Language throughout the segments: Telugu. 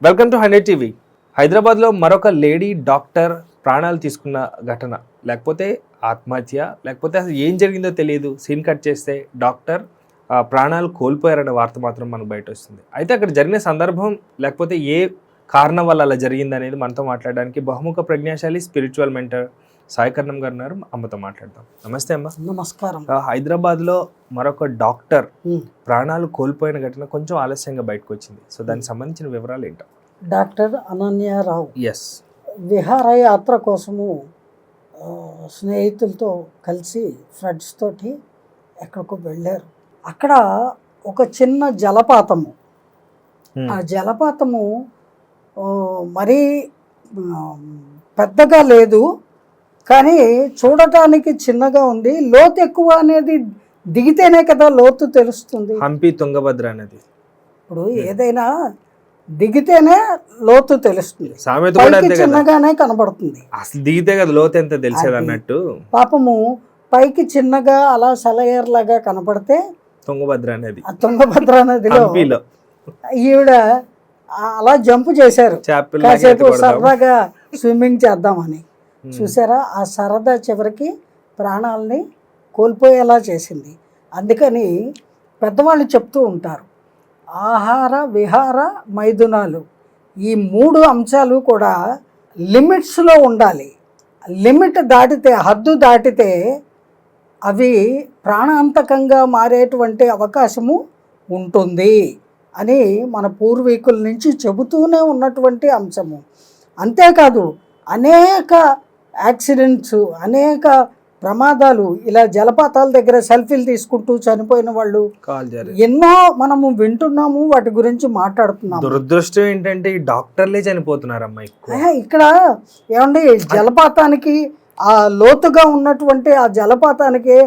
Welcome to 100 TV. హైదరాబాద్లో మరొక లేడీ డాక్టర్ ప్రాణాలు తీసుకున్న ఘటన, లేకపోతే ఆత్మహత్య, లేకపోతే అసలు ఏం జరిగిందో తెలియదు. సీన్ కట్ చేస్తే డాక్టర్ ప్రాణాలు కోల్పోయారనే వార్త మాత్రం మనకు బయట వస్తుంది. అయితే అక్కడ జరిగిన సందర్భం, లేకపోతే ఏ కారణం వల్ల అలా జరిగింది అనేది మనతో మాట్లాడడానికి బహుముఖ ప్రజ్ఞాశాలి స్పిరిచువల్ మెంటర్ సాయికర్ణం గారు ఉన్నారు. అమ్మతో మాట్లాడదాం. నమస్తే అమ్మ. నమస్కారం. హైదరాబాద్లో మరొక డాక్టర్ ప్రాణాలు కోల్పోయిన ఘటన కొంచెం ఆలస్యంగా బయటకు వచ్చింది. సో దానికి సంబంధించిన వివరాలు ఏంటో. డాక్టర్ అనన్యారావు ఎస్, విహారయాత్ర కోసము స్నేహితులతో కలిసి ఫ్రెండ్స్ తోటి ఎక్కడికో వెళ్ళారు. అక్కడ ఒక చిన్న జలపాతము, ఆ జలపాతము మరీ పెద్దగా లేదు, కానీ చూడటానికి చిన్నగా ఉంది. లోతు ఎక్కువ అనేది దిగితేనే కదా లోతు తెలుస్తుంది. హంపి తుంగభద్ర అనేది ఇప్పుడు ఏదైనా దిగితేనే లోతు తెలుస్తుంది, సామెత కూడా అంతే కదా, చిన్నగానే కనబడుతుంది. అసలు దిగితే కదా లోతు ఎంత తెలిసేది అన్నట్టు. పాపము పైకి చిన్నగా అలా సెలయేర్లాగా కనపడితే తుంగభద్ర అనేది, ఆ తుంగభద్ర నదిలో హంపిలో ఈవిడ అలా జంప్ చేశారు. కాసేపు సరదాగా స్విమ్మింగ్ చేద్దామని చూసారా, ఆ సరదా చివరికి ప్రాణాలని కోల్పోయేలా చేసింది. అందుకని పెద్దవాళ్ళు చెప్తూ ఉంటారు, ఆహార విహార మైథునాలు, ఈ మూడు అంశాలు కూడా లిమిట్స్లో ఉండాలి. లిమిట్ దాటితే, హద్దు దాటితే అవి ప్రాణాంతకంగా మారేటువంటి అవకాశము ఉంటుంది అని మన పూర్వీకుల నుంచి చెబుతూనే ఉన్నటువంటి అంశము. అంతేకాదు అనేక యాక్సిడెంట్స్, అనేక ప్రమాదాలు, ఇలా జలపాతాల దగ్గర సెల్ఫీలు తీసుకుంటూ చనిపోయిన వాళ్ళు ఎన్నో మనము వింటున్నాము, వాటి గురించి మాట్లాడుతున్నాము. దురదృష్టం ఏంటంటే ఈ డాక్టర్లే చనిపోతున్నారమ్మా. ఇక్కడ ఏమండి, జలపాతానికి ఆ లోతుగా ఉన్నటువంటి ఆ జలపాతానికి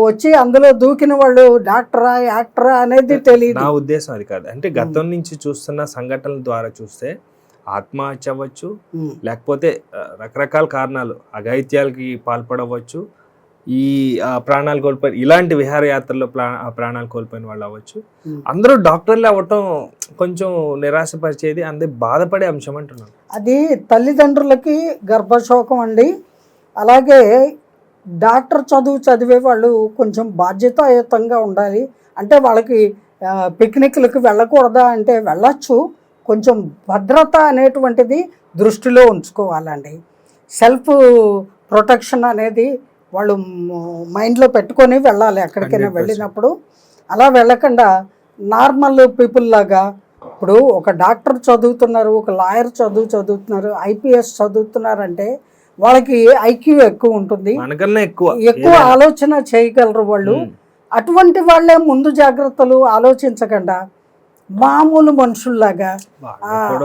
వచ్చి అందులో దూకిన వాళ్ళు డాక్టరా యాక్టరా అనేది తెలియదు. నా ఉద్దేశం అది కాదు. అంటే గతం నుంచి చూస్తున్న సంఘటనల ద్వారా చూస్తే ఆత్మహత్య అవ్వచ్చు, లేకపోతే రకరకాల కారణాలు అఘాయిత్యాలకి పాల్పడవచ్చు, ఈ ప్రాణాలు కోల్పోయిన ఇలాంటి విహారయాత్రలో ప్రాణాలు కోల్పోయిన వాళ్ళు అవ్వచ్చు. అందరూ డాక్టర్లు అవ్వటం కొంచెం నిరాశపరిచేది, అందరూ బాధపడే అంశం అంటున్నాను. అది తల్లిదండ్రులకి గర్భశోకం అండి. అలాగే డాక్టర్ చదివే వాళ్ళు కొంచెం బాధ్యతాయుతంగా ఉండాలి. అంటే వాళ్ళకి పిక్నిక్లకు వెళ్ళకూడదా అంటే వెళ్ళచ్చు, కొంచెం భద్రత అనేటువంటిది దృష్టిలో ఉంచుకోవాలండి. సెల్ఫ్ ప్రొటెక్షన్ అనేది వాళ్ళు మైండ్లో పెట్టుకొని వెళ్ళాలి ఎక్కడికైనా వెళ్ళినప్పుడు. అలా వెళ్ళకుండా నార్మల్ పీపుల్ లాగా, ఇప్పుడు ఒక డాక్టర్ చదువుతున్నారు, ఒక లాయర్ చదువుతున్నారు, ఐపీఎస్ చదువుతున్నారంటే వాళ్ళకి ఐక్యూ ఎక్కువ ఉంటుంది, ఎక్కువ ఆలోచన చేయగలరు వాళ్ళు. అటువంటి వాళ్ళే ముందు జాగ్రత్తలు ఆలోచించకుండా మామూలు మనుషుల్లాగా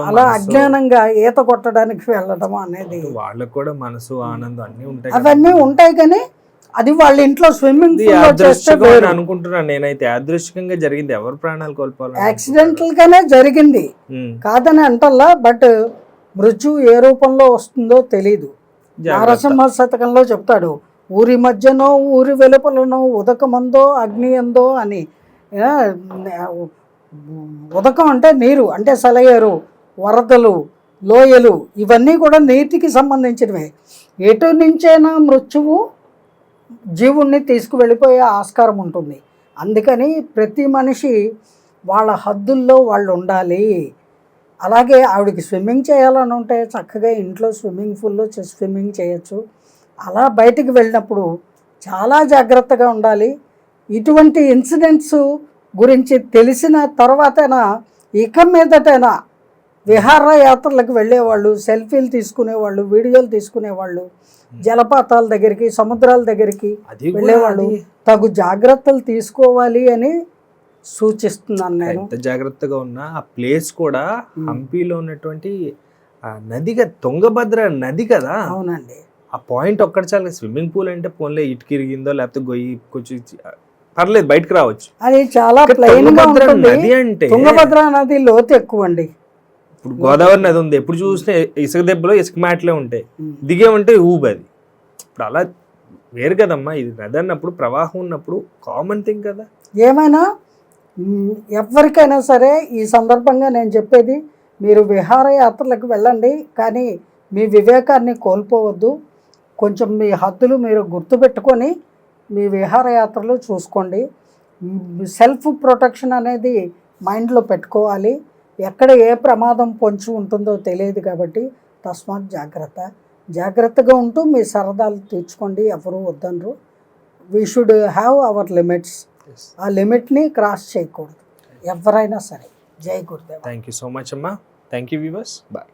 అలా అజ్ఞానంగా ఈత కొట్టడానికి వెళ్ళడం అనేది, వాళ్ళకు కూడా మనసు ఆనందం అన్ని ఉంటాయి, అవన్నీ ఉంటాయి. కానీ అది వాళ్ళ ఇంట్లో స్విమ్మింగ్ పూల్ అనుకుంటున్నాను నేనైతే. యాదృచ్ఛికంగా జరిగింది, ఎవరు ప్రాణాలు కోల్పోవాలి, యాక్సిడెంటల్ గానే జరిగింది కాదని అంటల్లా. బట్ మృత్యు ఏ రూపంలో వస్తుందో తెలీదు. నరసింహ శతకంలో చెప్తాడు, ఊరి మధ్యనో ఊరి వెలుపలనో ఉదకమందో అగ్ని ఎందో అని. ఉదకం అంటే నీరు, అంటే సెలయేరు, వరదలు, లోయలు, ఇవన్నీ కూడా నీటికి సంబంధించినవే. ఎటు నుంచైనా మృత్యువు జీవుణ్ణి తీసుకువెళ్ళిపోయే ఆస్కారం ఉంటుంది. అందుకని ప్రతి మనిషి వాళ్ళ హద్దుల్లో వాళ్ళు ఉండాలి. అలాగే ఆవిడకి స్విమ్మింగ్ చేయాలని ఉంటే చక్కగా ఇంట్లో స్విమ్మింగ్ పూల్లో స్విమ్మింగ్ చేయొచ్చు. అలా బయటికి వెళ్ళినప్పుడు చాలా జాగ్రత్తగా ఉండాలి. ఇటువంటి ఇన్సిడెంట్స్ గురించి తెలిసిన తర్వాతైనా, ఇక మీదటైనా విహారయాత్రలకు వెళ్ళేవాళ్ళు, సెల్ఫీలు తీసుకునేవాళ్ళు, వీడియోలు తీసుకునేవాళ్ళు, జలపాతాల దగ్గరికి, సముద్రాల దగ్గరికి వెళ్ళేవాళ్ళు తగు జాగ్రత్తలు తీసుకోవాలి అని సూచిస్తున్నాను నేను. ఎంత జాగ్రత్తగా ఉన్నా ఆ ప్లేస్ కూడా హంపీలో ఉన్నటువంటి నదిగా, తుంగభద్ర నది కదా. అవునండి. ఆ పాయింట్ ఒక్కటి చాలు. స్విమ్మింగ్ పూల్ అంటే పోన్లే ఇటుకి ఇరిగిందో లేకపోతే గొయ్యి కొంచెం పర్లేదు బయటకు రావచ్చు, అది చాలా ప్లెయిన్ గా ఉంటుంది. నది అంటే తుంగభద్ర నది లోతు ఎక్కువ అండి. ఇప్పుడు గోదావరి నది ఉంది, ఎప్పుడు చూసినా ఇసుక దెబ్బలో ఇసుక మ్యాట్లే ఉంటాయి, దిగేమంటే ఊబది. ఇప్పుడు అలా వేరు కదమ్మా, ఇది నది అన్నప్పుడు ప్రవాహం ఉన్నప్పుడు కామన్ థింగ్ కదా. ఏమైనా ఎవరికైనా సరే ఈ సందర్భంగా నేను చెప్పేది, మీరు విహారయాత్రలకు వెళ్ళండి, కానీ మీ వివేకాన్ని కోల్పోవద్దు. కొంచెం మీ హద్దులు మీరు గుర్తుపెట్టుకొని మీ విహారయాత్రలు చూసుకోండి. సెల్ఫ్ ప్రొటెక్షన్ అనేది మైండ్లో పెట్టుకోవాలి. ఎక్కడ ఏ ప్రమాదం పొంచి ఉంటుందో తెలియదు కాబట్టి తస్మాత్ జాగ్రత్తగా ఉంటూ మీ సరదాలు తీర్చుకోండి. ఎవరు వద్దనరు. We should have our limits. ఆ లిమిట్ని క్రాస్ చేయకూడదు ఎవరైనా సరే. జై Gurudev. Thank you so much అమ్మా. Thank you viewers. బాయ్.